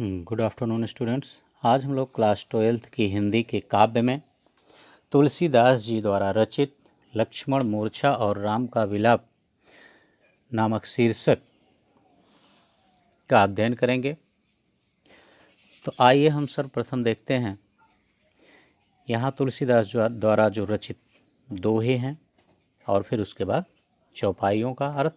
Good afternoon students. आज हम लोग क्लास 12th की हिंदी के काव्य में तुलसीदास जी द्वारा रचित लक्ष्मण मूर्छा और राम का विलाप नामक शीर्षक का अध्ययन करेंगे। तो आइए हम सर्वप्रथम देखते हैं यहाँ तुलसीदास द्वारा जो रचित दोहे हैं और फिर उसके बाद चौपाइयों का अर्थ।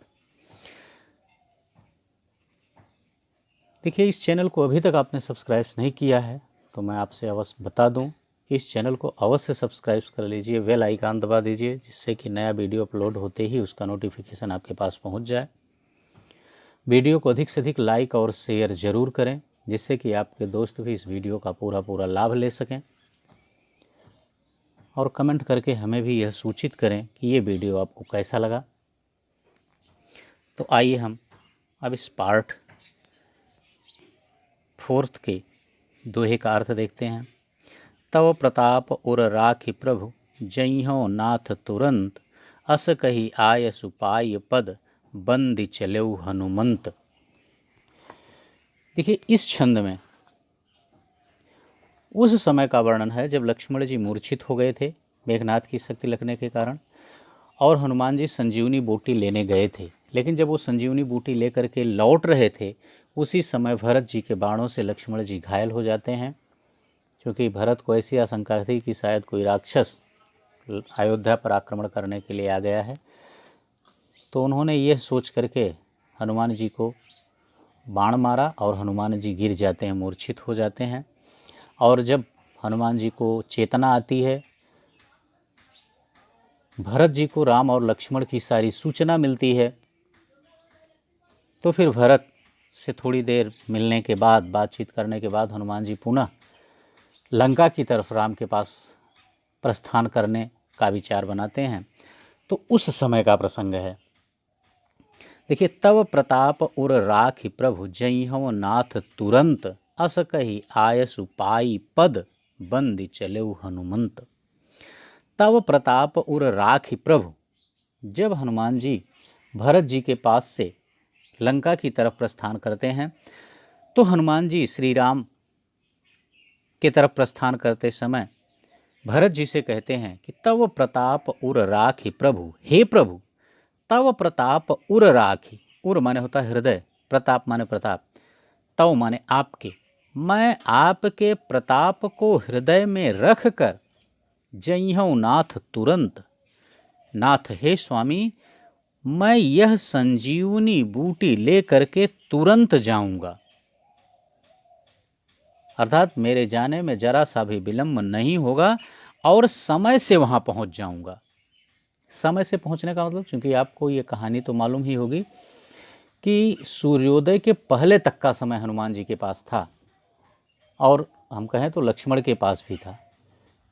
देखिए, इस चैनल को अभी तक आपने सब्सक्राइब नहीं किया है तो मैं आपसे अवश्य बता दूं कि इस चैनल को अवश्य सब्सक्राइब कर लीजिए, बेल आइकन दबा दीजिए, जिससे कि नया वीडियो अपलोड होते ही उसका नोटिफिकेशन आपके पास पहुंच जाए। वीडियो को अधिक से अधिक लाइक और शेयर ज़रूर करें, जिससे कि आपके दोस्त भी इस वीडियो का पूरा लाभ ले सकें। और कमेंट करके हमें भी यह सूचित करें कि ये वीडियो आपको कैसा लगा। तो आइए हम अब इस पार्ट 4 के दोहे का अर्थ देखते हैं। तव प्रताप उर राखि प्रभु, जइहो नाथ तुरंत, अस कही आय सुपाय पद, बंदी चलेऊ हनुमंत। देखिए, इस छंद में उस समय का वर्णन है जब लक्ष्मण जी मूर्छित हो गए थे मेघनाथ की शक्ति लगने के कारण, और हनुमान जी संजीवनी बूटी लेने गए थे। लेकिन जब वो संजीवनी बूटी लेकर के लौट रहे थे, उसी समय भरत जी के बाणों से लक्ष्मण जी घायल हो जाते हैं, क्योंकि भरत को ऐसी आशंका थी कि शायद कोई राक्षस अयोध्या पर आक्रमण करने के लिए आ गया है। तो उन्होंने यह सोच करके हनुमान जी को बाण मारा और हनुमान जी गिर जाते हैं, मूर्छित हो जाते हैं। और जब हनुमान जी को चेतना आती है, भरत जी को राम और लक्ष्मण की सारी सूचना मिलती है, तो फिर भरत से थोड़ी देर मिलने के बाद, बातचीत करने के बाद, हनुमान जी पुनः लंका की तरफ राम के पास प्रस्थान करने का विचार बनाते हैं। तो उस समय का प्रसंग है। देखिए, तव प्रताप उर राखि प्रभु, जइहो नाथ तुरंत, अस कही आय सुपाई पद, बंदी चलेऊ हनुमंत। तव प्रताप उर राखि प्रभु, जब हनुमान जी भरत जी के पास से लंका की तरफ प्रस्थान करते हैं, तो हनुमान जी श्री राम की तरफ प्रस्थान करते समय भरत जी से कहते हैं कि तव प्रताप उर राखि प्रभु, हे प्रभु, तव प्रताप उर राखि। उर माने होता है हृदय, प्रताप माने प्रताप, तव माने आपके। मैं आपके प्रताप को हृदय में रख कर जइहो नाथ तुरंत। नाथ, हे स्वामी, मैं यह संजीवनी बूटी ले करके तुरंत जाऊंगा, अर्थात मेरे जाने में जरा सा भी विलंब नहीं होगा और समय से वहां पहुंच जाऊंगा। समय से पहुंचने का मतलब, क्योंकि आपको ये कहानी तो मालूम ही होगी कि सूर्योदय के पहले तक का समय हनुमान जी के पास था, और हम कहें तो लक्ष्मण के पास भी था,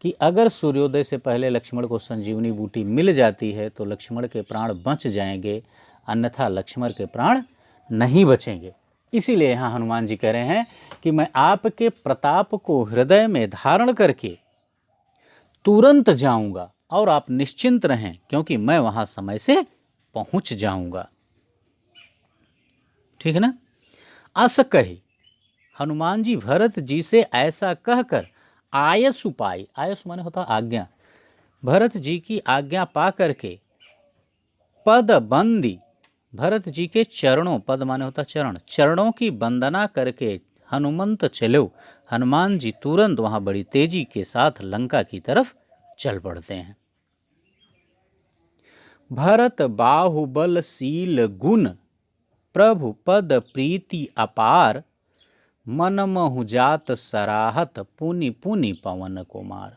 कि अगर सूर्योदय से पहले लक्ष्मण को संजीवनी बूटी मिल जाती है तो लक्ष्मण के प्राण बच जाएंगे, अन्यथा लक्ष्मण के प्राण नहीं बचेंगे। इसीलिए यहाँ हनुमान जी कह रहे हैं कि मैं आपके प्रताप को हृदय में धारण करके तुरंत जाऊंगा, और आप निश्चिंत रहें, क्योंकि मैं वहां समय से पहुंच जाऊंगा। ठीक है ना। अस कही, हनुमान जी भरत जी से ऐसा कहकर आयसु पाई, आयसु माने होता आज्ञा, भरत जी की आज्ञा पा करके पद बंदी, भरत जी के चरणों, पद माने होता चरण, चरणों की वंदना करके हनुमंत चलो, हनुमान जी तुरंत वहां बड़ी तेजी के साथ लंका की तरफ चल पड़ते हैं। भरत बाहुबलशील गुण, प्रभु पद प्रीति अपार, मन महु जात सराहत, पुनि पुनि पवन कुमार।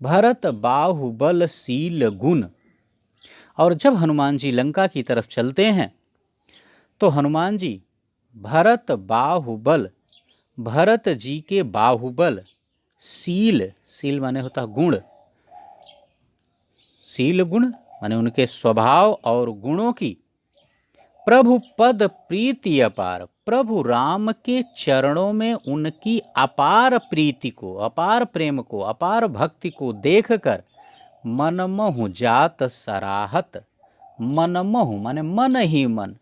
भरत बाहुबलशील गुण, और जब हनुमान जी लंका की तरफ चलते हैं तो हनुमान जी भरत बाहुबल, भरत जी के बाहुबल, शील, शील माने होता गुण, शील गुण माने उनके स्वभाव और गुणों की, प्रभु पद प्रीति अपार, प्रभु राम के चरणों में उनकी अपार प्रीति को, अपार प्रेम को, अपार भक्ति को देखकर मनमहु जात सराहत, मनमहु माने मन ही मन,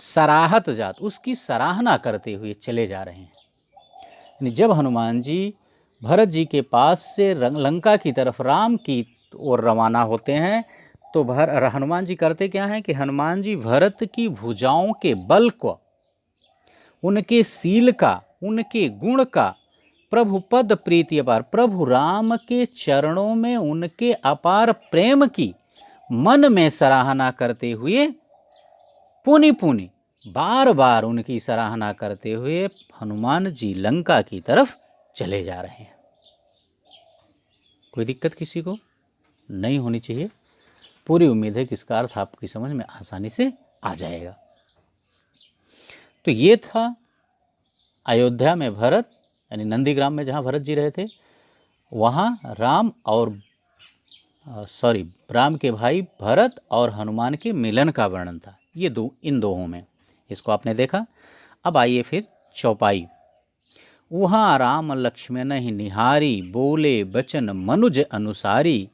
सराहत जात, उसकी सराहना करते हुए चले जा रहे हैं। यानी जब हनुमान जी भरत जी के पास से लंका की तरफ राम की ओर रवाना होते हैं तो हनुमान जी करते क्या हैं कि हनुमान जी भरत की भुजाओं के बल को, उनके सील का, उनके गुण का, प्रभु पद प्रीति अपार, प्रभु राम के चरणों में उनके अपार प्रेम की मन में सराहना करते हुए पुनि पुनि बार बार उनकी सराहना करते हुए हनुमान जी लंका की तरफ चले जा रहे हैं। कोई दिक्कत किसी को नहीं होनी चाहिए। पूरी उम्मीद है कि इसका अर्थ आपकी समझ में आसानी से आ जाएगा। तो ये था अयोध्या में भरत, यानी नंदीग्राम में जहाँ भरत जी रहे थे, वहाँ राम के भाई भरत और हनुमान के मिलन का वर्णन था। ये इन दोहों में इसको आपने देखा। अब आइए फिर चौपाई। वहाँ राम लक्ष्मण ही निहारी, बोले बचन मनुज अनुसारी,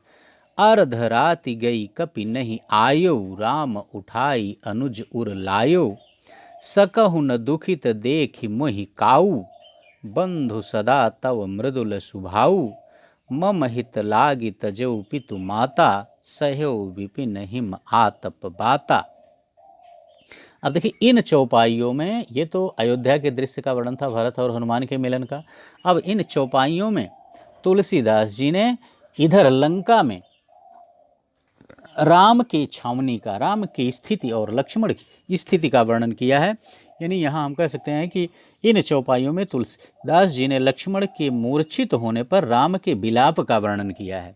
अर्ध राति गई कपि नहीं आयो, राम उठाई अनुज उर लायो, सकहु न दुखित देखि मोहि काऊ, बंधु सदा तव मृदुल सुभाऊ, मम हित लागी तजौ पितु माता, सह्यो विपिन हिम आतप बाता। अब देखिए इन चौपाइयों में, ये तो अयोध्या के दृश्य का वर्णन था भरत और हनुमान के मिलन का। अब इन चौपाइयों में तुलसीदास जी ने इधर लंका में राम के छावनी का, राम की स्थिति और लक्ष्मण की स्थिति का वर्णन किया है। यानी यहाँ हम कह सकते हैं कि इन चौपाइयों में तुलसीदास जी ने लक्ष्मण के मूर्छित होने पर राम के विलाप का वर्णन किया है।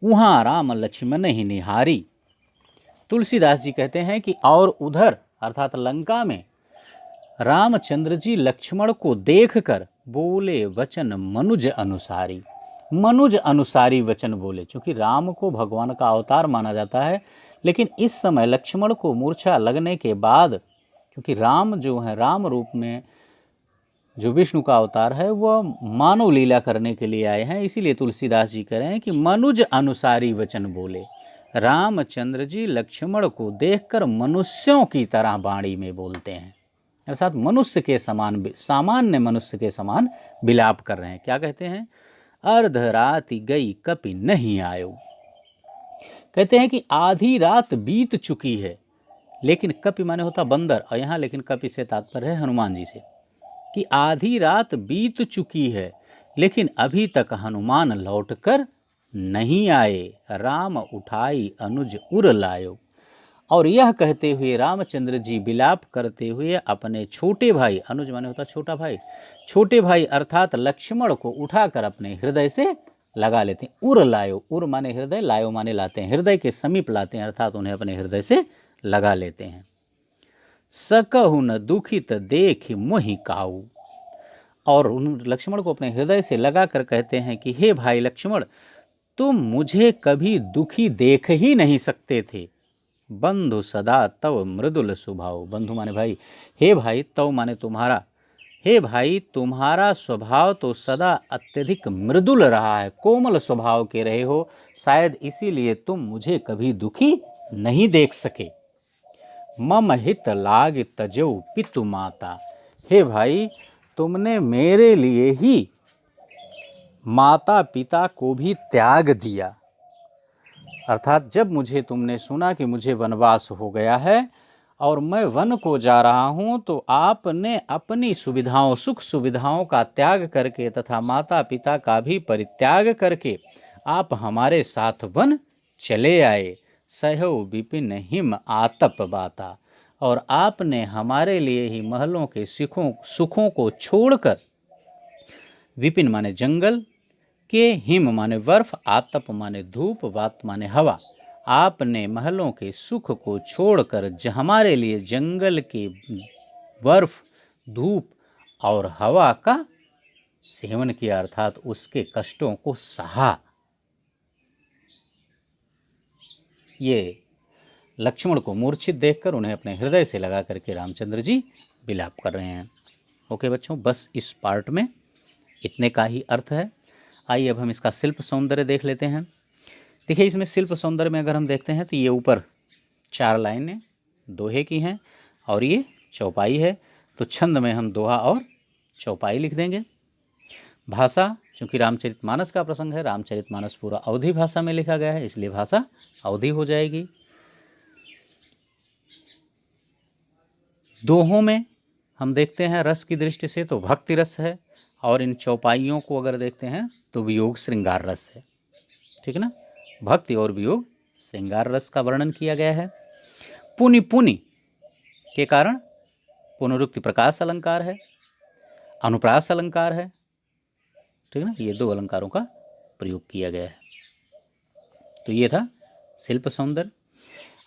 वहाँ राम लक्ष्मण ही निहारी, तुलसीदास जी कहते हैं कि और उधर अर्थात लंका में रामचंद्र जी लक्ष्मण को देखकर बोले वचन मनुज अनुसारी, मनुज अनुसारी वचन बोले। चूंकि राम को भगवान का अवतार माना जाता है, लेकिन इस समय लक्ष्मण को मूर्छा लगने के बाद, क्योंकि राम जो है, राम रूप में जो विष्णु का अवतार है, वह मानव लीला करने के लिए आए हैं, इसीलिए तुलसीदास जी कह रहे हैं कि मनुज अनुसारी वचन बोले। रामचंद्र जी लक्ष्मण को देखकर मनुष्यों की तरह वाणी में बोलते हैं, अर्थात मनुष्य के समान, सामान्य मनुष्य के समान विलाप कर रहे हैं। क्या कहते हैं? अर्ध राति गई कपि नहीं आयो। कहते हैं कि आधी रात बीत चुकी है, लेकिन कपि माने होता बंदर, और यहाँ लेकिन कपि से तात्पर्य है हनुमान जी से, कि आधी रात बीत चुकी है लेकिन अभी तक हनुमान लौटकर नहीं आए, राम उठाई अनुज उर लायो। और यह कहते हुए रामचंद्र जी विलाप करते हुए अपने छोटे भाई, अनुज माने होता छोटा भाई, छोटे भाई अर्थात लक्ष्मण को उठाकर अपने हृदय से लगा लेते हैं। उर लायो, उर माने हृदय, लायो माने लाते हैं, हृदय के समीप लाते हैं, अर्थात उन्हें अपने हृदय से लगा लेते हैं। सकहु न दुखित देख मोहि काऊ, और उन लक्ष्मण को अपने हृदय से लगाकर कहते हैं कि हे भाई लक्ष्मण, तुम मुझे कभी दुखी देख ही नहीं सकते थे। बंधु सदा तव मृदुल स्वभाव, बंधु माने भाई, हे भाई, तव माने तुम्हारा, हे भाई तुम्हारा स्वभाव तो सदा अत्यधिक मृदुल रहा है, कोमल स्वभाव के रहे हो, शायद इसीलिए तुम मुझे कभी दुखी नहीं देख सके। मम हित लाग तजौ पितु माता, हे भाई तुमने मेरे लिए ही माता पिता को भी त्याग दिया, अर्थात जब मुझे तुमने सुना कि मुझे वनवास हो गया है और मैं वन को जा रहा हूँ, तो आपने अपनी सुविधाओं, सुख सुविधाओं का त्याग करके तथा माता पिता का भी परित्याग करके आप हमारे साथ वन चले आए। सह्यो विपिन हिम आतप बाता, और आपने हमारे लिए ही महलों के सुखों को छोड़कर, विपिन माने जंगल के, हिम माने बर्फ, आतप माने धूप, बात माने हवा, आपने महलों के सुख को छोड़कर हमारे लिए जंगल के बर्फ, धूप और हवा का सेवन किया, अर्थात उसके कष्टों को सहा। ये लक्ष्मण को मूर्छित देखकर उन्हें अपने हृदय से लगा करके रामचंद्र जी विलाप कर रहे हैं। ओके बच्चों, बस इस पार्ट में इतने का ही अर्थ है। आइए अब हम इसका शिल्प सौंदर्य देख लेते हैं। देखिए इसमें शिल्प सौंदर्य में अगर हम देखते हैं तो ये ऊपर 4 लाइनें दोहे की हैं और ये चौपाई है, तो छंद में हम दोहा और चौपाई लिख देंगे। भाषा, चूंकि रामचरितमानस का प्रसंग है, रामचरितमानस पूरा अवधी भाषा में लिखा गया है, इसलिए भाषा अवधी हो जाएगी। दोहों में हम देखते हैं रस की दृष्टि से तो भक्ति रस है, और इन चौपाइयों को अगर देखते हैं तो वियोग श्रृंगार रस है। ठीक है ना, भक्ति और वियोग श्रृंगार रस का वर्णन किया गया है। पुनि पुनि के कारण पुनरुक्ति प्रकाश अलंकार है, अनुप्रास अलंकार है। ठीक है ना, ये 2 अलंकारों का प्रयोग किया गया है। तो ये था शिल्प सौंदर्य।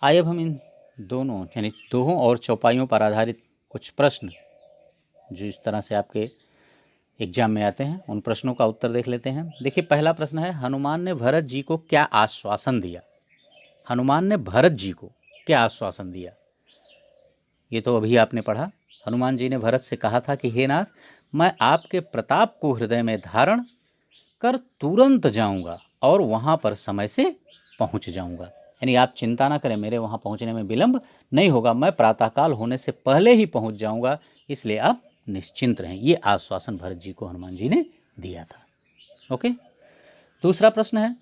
आइए अब हम इन दोनों यानी दोहों और चौपाइयों पर आधारित कुछ प्रश्न जो इस तरह से आपके एग्जाम में आते हैं, उन प्रश्नों का उत्तर देख लेते हैं। देखिए, पहला प्रश्न है, हनुमान ने भरत जी को क्या आश्वासन दिया? हनुमान ने भरत जी को क्या आश्वासन दिया? ये तो अभी आपने पढ़ा। हनुमान जी ने भरत से कहा था कि हे नाथ, मैं आपके प्रताप को हृदय में धारण कर तुरंत जाऊंगा और वहां पर समय से पहुंच जाऊंगा। यानी आप चिंता ना करें, मेरे वहां पहुंचने में विलंब नहीं होगा, मैं प्रातःकाल होने से पहले ही पहुंच जाऊंगा, इसलिए आप निश्चिंत रहें। ये आश्वासन भरत जी को हनुमान जी ने दिया था। ओके। दूसरा प्रश्न है,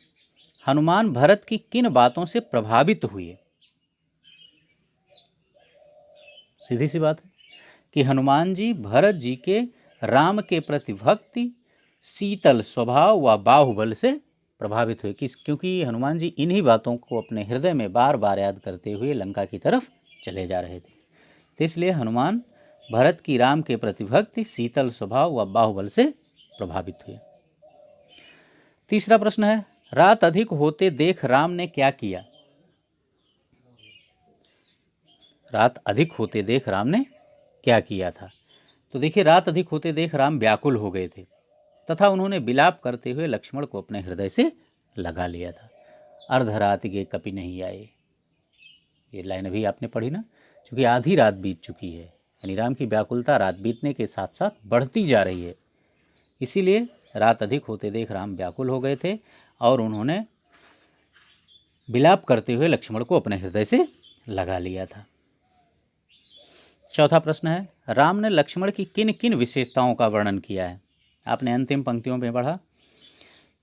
हनुमान भरत की किन बातों से प्रभावित हुए? सीधी सी बात है कि हनुमान जी भरत जी के राम के प्रति भक्ति, शीतल स्वभाव व बाहुबल से प्रभावित हुए। क्योंकि हनुमान जी इन्हीं बातों को अपने हृदय में बार बार याद करते हुए लंका की तरफ चले जा रहे थे, तो इसलिए हनुमान भरत की राम के प्रति भक्ति, शीतल स्वभाव व बाहुबल से प्रभावित हुए। तीसरा प्रश्न है, रात अधिक होते देख राम ने क्या किया? रात अधिक होते देख राम ने क्या किया था? तो देखिए, रात अधिक होते देख राम व्याकुल हो गए थे तथा उन्होंने विलाप करते हुए लक्ष्मण को अपने हृदय से लगा लिया था। अर्धरात गे कपि नहीं आए, ये लाइन अभी आपने पढ़ी ना। क्योंकि आधी रात बीत चुकी है, यानी राम की व्याकुलता रात बीतने के साथ साथ बढ़ती जा रही है, इसीलिए रात अधिक होते देख राम व्याकुल हो गए थे और उन्होंने विलाप करते हुए लक्ष्मण को अपने हृदय से लगा लिया था। चौथा प्रश्न है, राम ने लक्ष्मण की किन किन विशेषताओं का वर्णन किया है? आपने अंतिम पंक्तियों में पढ़ा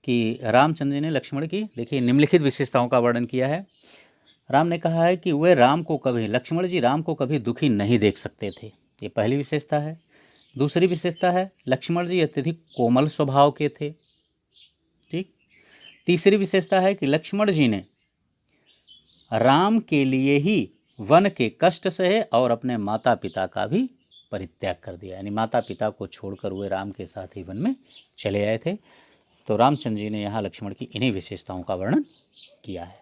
कि रामचंद्र जी ने लक्ष्मण की, देखिए, निम्नलिखित विशेषताओं का वर्णन किया है। राम ने कहा है कि वे लक्ष्मण जी राम को कभी दुखी नहीं देख सकते थे, ये पहली विशेषता है। दूसरी विशेषता है, लक्ष्मण जी अत्यधिक कोमल स्वभाव के थे। ठीक। तीसरी विशेषता है कि लक्ष्मण जी ने राम के लिए ही वन के कष्ट सहे और अपने माता पिता का भी परित्याग कर दिया, यानी माता पिता को छोड़कर वे राम के साथ ही वन में चले आए थे। तो रामचंद्र जी ने यहाँ लक्ष्मण की इन्हीं विशेषताओं का वर्णन किया है।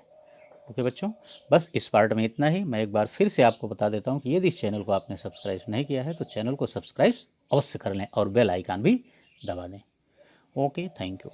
ओके बच्चों, बस इस पार्ट में इतना ही। मैं एक बार फिर से आपको बता देता हूँ कि यदि इस चैनल को आपने सब्सक्राइब नहीं किया है तो चैनल को सब्सक्राइब अवश्य कर लें और बेल आइकन भी दबा दें। Okay, thank you.